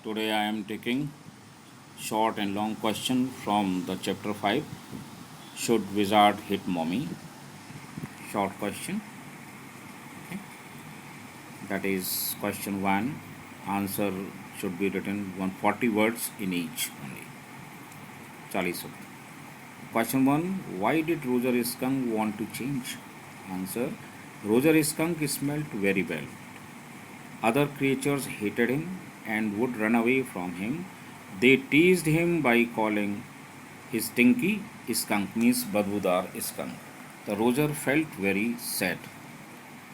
Today I am taking short and long question from the chapter 5. Should wizard hit mommy? Short question. That is question 1. Answer should be written 140 words in each only. 40 words. Question 1. Why did Roger Skunk want to change? Answer. Roger Skunk smelled very well. Other creatures hated him and would run away from him. They teased him by calling stinky skunk means badbudar skunk. The Roger felt very sad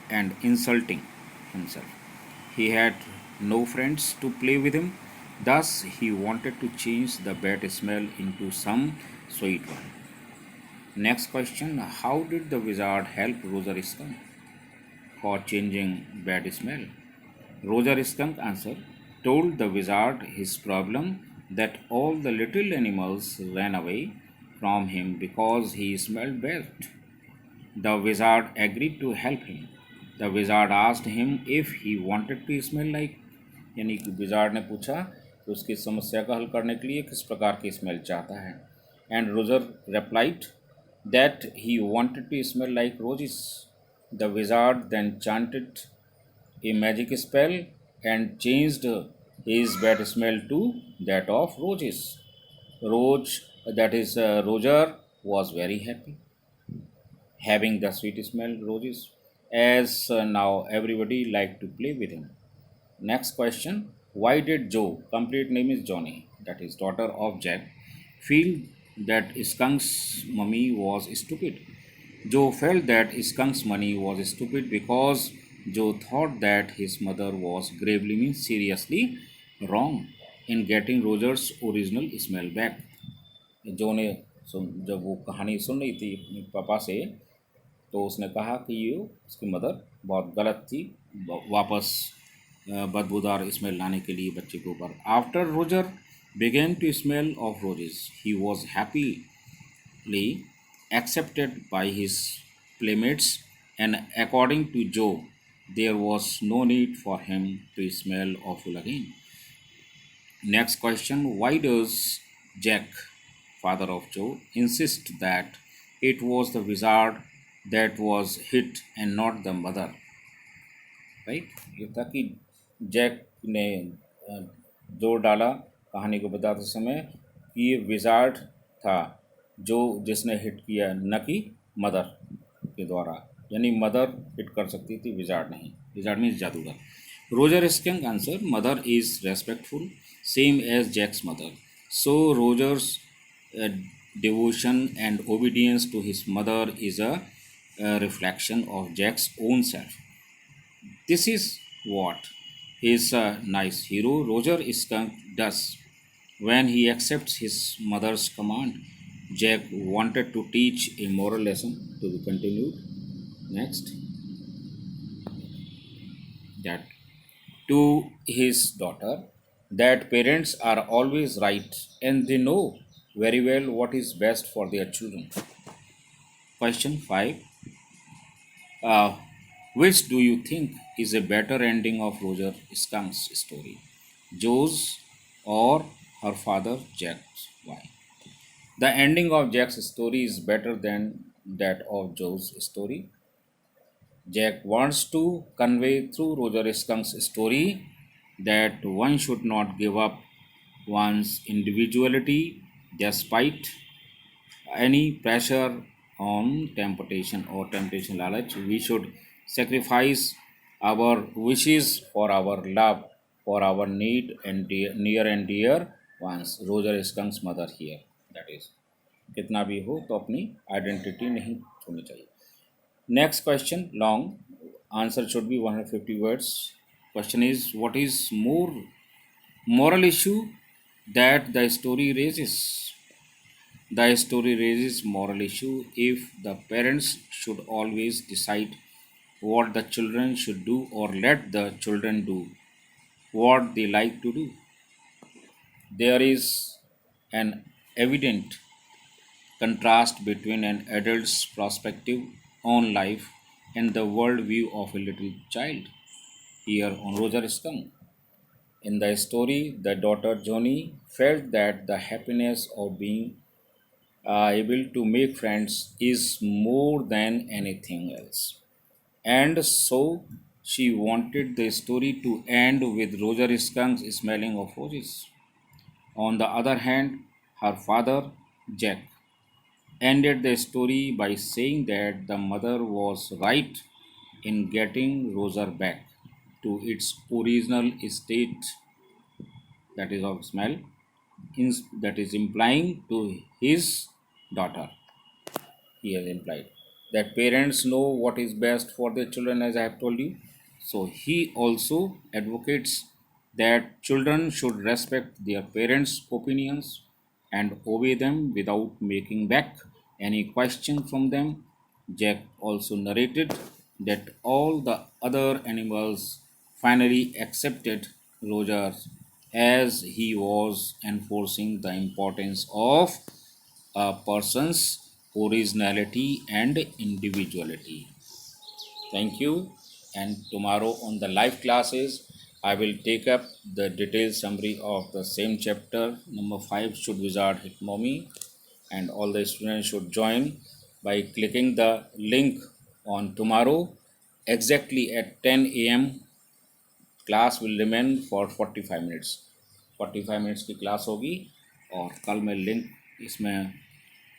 and insulting himself. He had no friends to play with him, thus he wanted to change the bad smell into some sweet one. Next question. How did the wizard help Roger Skunk for changing bad smell? Roger Skunk answered, told the wizard his problem that all the little animals ran away from him because he smelled bad. The wizard agreed to help him. The wizard asked him if he wanted to smell like, यानी कि wizard ने पूछा कि उसकी समस्या का हल करने के लिए किस प्रकार की स्मेल चाहता है. And Roger replied that he wanted to smell like roses. The wizard then chanted a magic spell and changed his bad smell to that of roses. Roger was very happy having the sweet smell roses, as now everybody liked to play with him. Next question. Why did Joe, complete name is Johnny, that is daughter of Jack, feel that Skunk's mummy was stupid? Joe felt that Skunk's money was stupid because Joe thought that his mother was gravely, means seriously, wrong in getting Roger's original smell back. जो ने जब वो कहानी सुन रही थी अपने पापा से, तो उसने कहा कि ये उसकी मदर बहुत गलत थी वापस बदबूदार स्मेल लाने के लिए बच्चे के ऊपर. After Roger began to smell of roses, he was happily accepted by his playmates, and according to Joe, there was no need for him to smell awful again. Next question. Why does Jack, father of Joe, insist that it was the wizard that was hit and not the mother? Right, ये था कि Jack ने जोर डाला कहानी को बताते समय कि ये विजार्ड था जो जिसने हिट किया, न कि मदर के द्वारा, यानी मदर हिट कर सकती थी, विजार्ड नहीं. विजार्ड मीन्स जादूगर. Roger Skunk answer. Mother is respectful same as Jack's mother, so Roger's devotion and obedience to his mother is a reflection of Jack's own self. This is what his nice hero Roger Skunk does when he accepts his mother's command. Jack wanted to teach a moral lesson to be continued. Next, that to his daughter, that parents are always right and they know very well what is best for their children. Question 5. Uh, which do you think is a better ending of Roger Skunk's story? Joe's or her father Jack's? Why? The ending of Jack's story is better than that of Joe's story. Jack wants to convey through Roger Skunk's story that one should not give up one's individuality despite any pressure on temptation or temptation lalach. We should sacrifice our wishes for our love, for our need and near and dear ones. Roger Skunk's mother here. That is, कितना भी हो तो अपनी identity नहीं छोड़नी चाहिए. Next question, long. Answer should be 150 words. Question is, what is more moral issue that the story raises? The story raises moral issue if the parents should always decide what the children should do or let the children do what they like to do. There is an evident contrast between an adult's perspective on life and the world view of a little child here on Roger Skunk. In the story, the daughter Johnny felt that the happiness of being able to make friends is more than anything else. And so she wanted the story to end with Roger Skunk smelling of roses. On the other hand, her father, Jack, ended the story by saying that the mother was right in getting Roger back to its original state, that is of smell, that is implying to his daughter. He has implied that parents know what is best for their children, as I have told you. So he also advocates that children should respect their parents' opinions and obey them without making back any question from them. Jack also narrated that all the other animals finally accepted Roger as he was enforcing the importance of a person's originality and individuality. Thank you. And tomorrow on the live classes, I will take up the detailed summary of the same chapter. Number 5 should wizard hit mommy, and all the students should join by clicking the link on tomorrow exactly at 10 a.m. Class will remain for 45 minutes. 45 minutes की class होगी और कल मैं link इसमें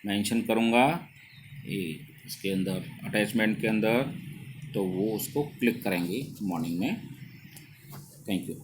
mention करूँगा ये इसके अंदर अटैचमेंट के अंदर, तो वो उसको क्लिक करेंगे मॉर्निंग में. Thank you.